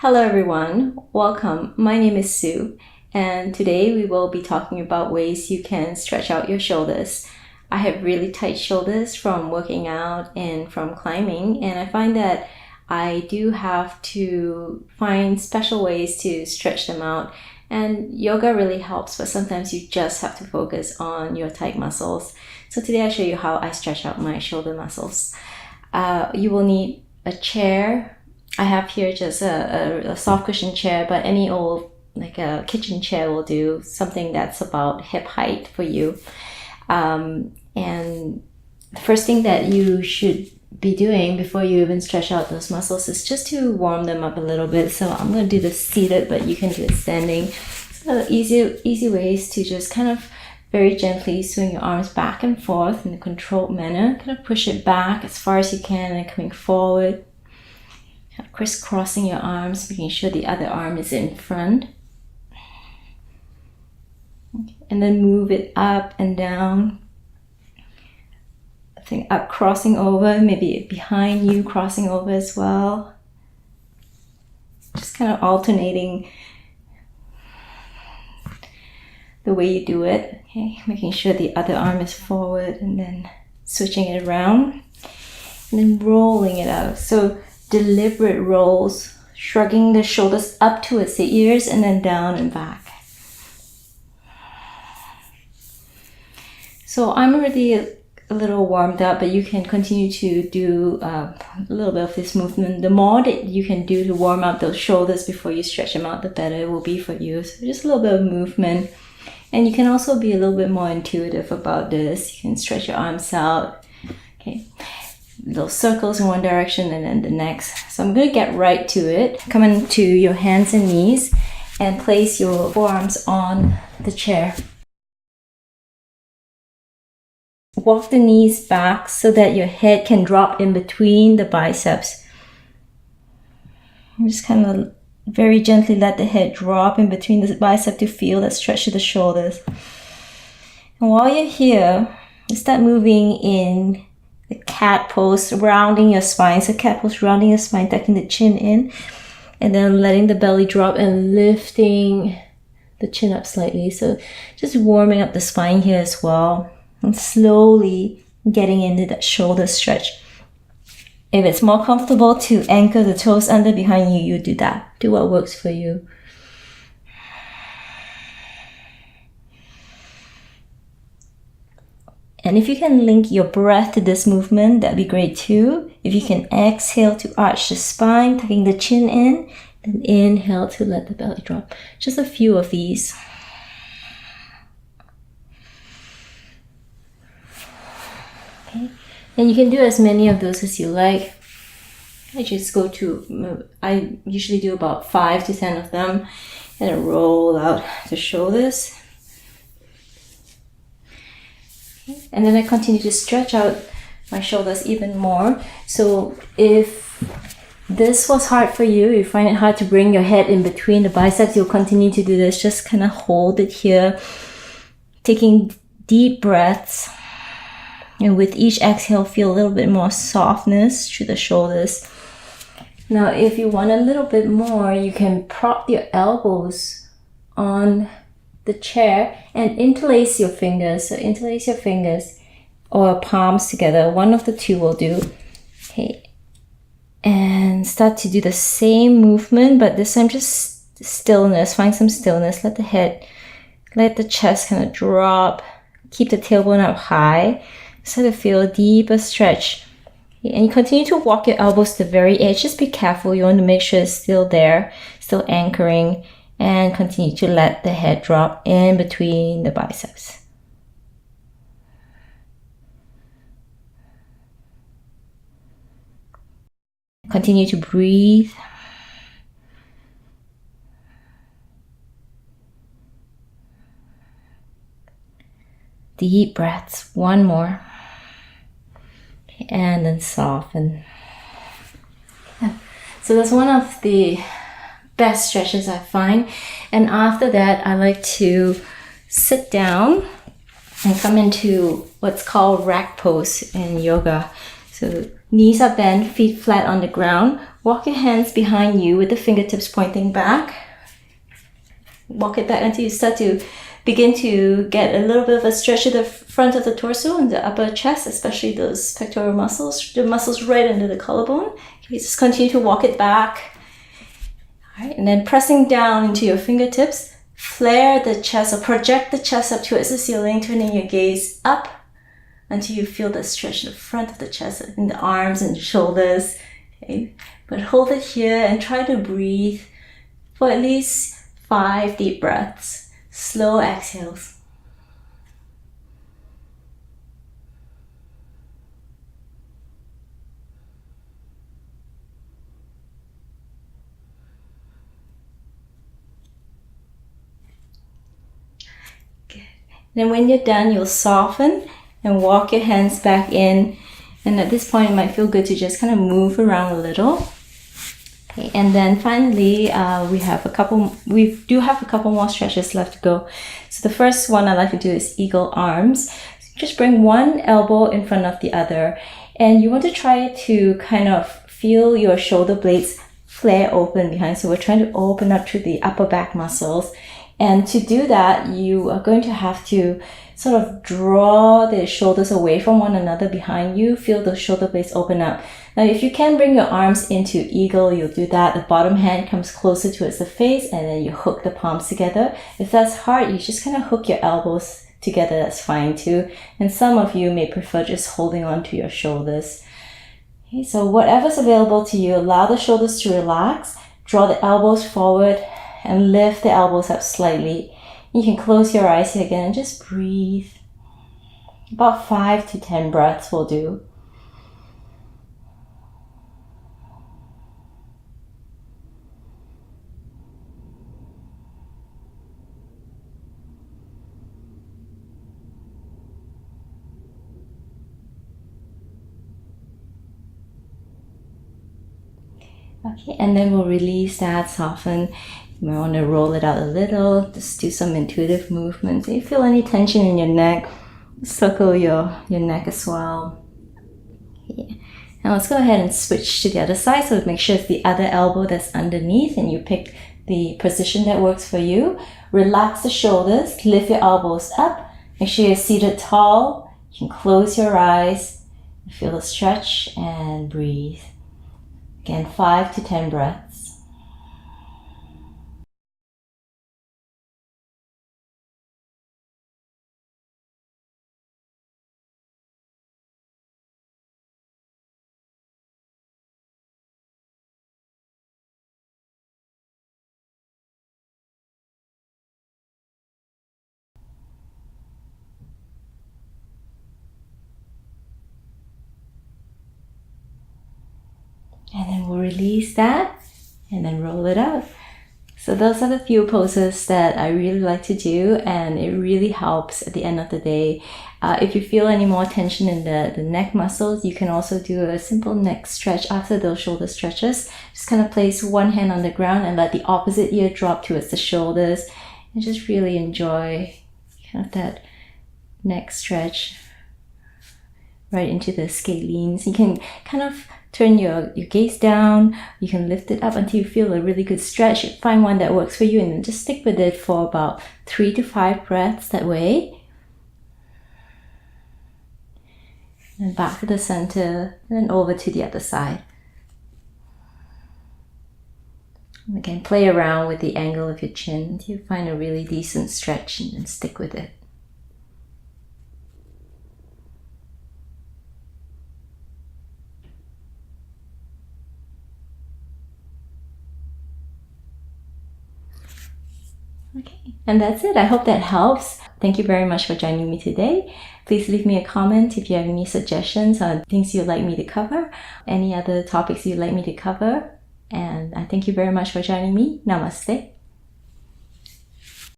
Hello everyone, welcome. My name is Sue, and today we will be talking about ways you can stretch out your shoulders. I have really tight shoulders from working out and from climbing, and I find that I do have to find special ways to stretch them out. And yoga really helps, but sometimes you just have to focus on your tight muscles. So today I'll show you how I stretch out my shoulder muscles. You will need a chair. I have here just a soft cushion chair, but any old, like a kitchen chair will do, something that's about hip height for you. And the first thing that you should be doing before you even stretch out those muscles is just to warm them up a little bit. So I'm going to do this seated, but you can do it standing. So easy ways to just kind of very gently swing your arms back and forth in a controlled manner. Kind of push it back as far as you can and coming forward. Crisscrossing your arms, making sure the other arm is in front. Okay. And then move it up and down. I think up, crossing over, maybe behind you, crossing over as well. Just kind of alternating the way you do it. Okay, making sure the other arm is forward and then switching it around. And then rolling it out. So deliberate rolls, shrugging the shoulders up towards the ears and then down and back. So I'm already a little warmed up, but you can continue to do a little bit of this movement. The more that you can do to warm up those shoulders before you stretch them out, the better it will be for you. So just a little bit of movement. And you can also be a little bit more intuitive about this. You can stretch your arms out. Okay. Little circles in one direction and then the next. So I'm going to get right to it. Come into your hands and knees and place your forearms on the chair. Walk the knees back so that your head can drop in between the biceps. And just kind of very gently let the head drop in between the bicep to feel that stretch to the shoulders. And while you're here, you start moving in the cat pose, rounding your spine. So cat pose, rounding your spine, tucking the chin in, and then letting the belly drop and lifting the chin up slightly. So just warming up the spine here as well, and slowly getting into that shoulder stretch. If it's more comfortable to anchor the toes under behind you, you do that. Do what works for you. And if you can link your breath to this movement, that'd be great too. If you can exhale to arch the spine, tucking the chin in, then inhale to let the belly drop. Just a few of these. Okay. And you can do as many of those as you like. I usually do about 5 to 10 of them, and then roll out the shoulders. And then I continue to stretch out my shoulders even more. So if this was hard for you, you find it hard to bring your head in between the biceps, you'll continue to do this. Just kind of hold it here, taking deep breaths. And with each exhale, feel a little bit more softness through the shoulders. Now, if you want a little bit more, you can prop your elbows on the chair and interlace your fingers. So interlace your fingers or palms together. One of the two will do. Okay. And start to do the same movement, but this time just stillness. Find some stillness. Let the chest kind of drop. Keep the tailbone up high. Start to feel a deeper stretch. Okay. And you continue to walk your elbows to the very edge. Just be careful. You want to make sure it's still there, still anchoring. And continue to let the head drop in between the biceps. Continue to breathe. Deep breaths. One more. Okay, and then soften. Yeah. So that's one of the best stretches I find. And after that, I like to sit down and come into what's called rack pose in yoga. So knees are bent, feet flat on the ground. Walk your hands behind you with the fingertips pointing back. Walk it back until you start to begin to get a little bit of a stretch of the front of the torso and the upper chest, especially those pectoral muscles, the muscles right under the collarbone. Okay, just continue to walk it back. All right, and then pressing down into your fingertips, flare the chest or project the chest up towards the ceiling, turning your gaze up until you feel the stretch in the front of the chest, in the arms and shoulders. Okay, but hold it here and try to breathe for at least 5 deep breaths, slow exhales. Good. Then when you're done, you'll soften and walk your hands back in. And at this point, it might feel good to just kind of move around a little. Okay, and then finally, we do have a couple more stretches left to go. So the first one I like to do is eagle arms. Just bring one elbow in front of the other, and you want to try to kind of feel your shoulder blades flare open behind. So we're trying to open up through the upper back muscles. And to do that, you are going to have to sort of draw the shoulders away from one another behind you. Feel the shoulder blades open up. Now, if you can bring your arms into eagle, you'll do that. The bottom hand comes closer towards the face, and then you hook the palms together. If that's hard, you just kind of hook your elbows together. That's fine too. And some of you may prefer just holding on to your shoulders. Okay, so whatever's available to you, allow the shoulders to relax. Draw the elbows forward and lift the elbows up slightly. You can close your eyes here again and just breathe. About 5 to 10 breaths will do. Okay, and then we'll release that, soften. You might want to roll it out a little, just do some intuitive movements. If you feel any tension in your neck, circle your neck as well. Okay. Now let's go ahead and switch to the other side. So make sure it's the other elbow that's underneath and you pick the position that works for you. Relax the shoulders, lift your elbows up. Make sure you're seated tall. You can close your eyes, feel the stretch and breathe. Again, 5 to 10 breaths. And then we'll release that and then roll it out. So those are the few poses that I really like to do, and it really helps at the end of the day. If you feel any more tension in the neck muscles, you can also do a simple neck stretch after those shoulder stretches. Just kind of place one hand on the ground and let the opposite ear drop towards the shoulders, and just really enjoy kind of that neck stretch right into the scalenes. You can kind of turn your gaze down. You can lift it up until you feel a really good stretch. Find one that works for you and then just stick with it for about 3 to 5 breaths that way. And back to the center, and then over to the other side. And again, play around with the angle of your chin until you find a really decent stretch and then stick with it. Okay, and that's it. I hope that helps. Thank you very much for joining me today. Please leave me a comment if you have any suggestions on things you'd like me to cover, any other topics you'd like me to cover. And I thank you very much for joining me. Namaste.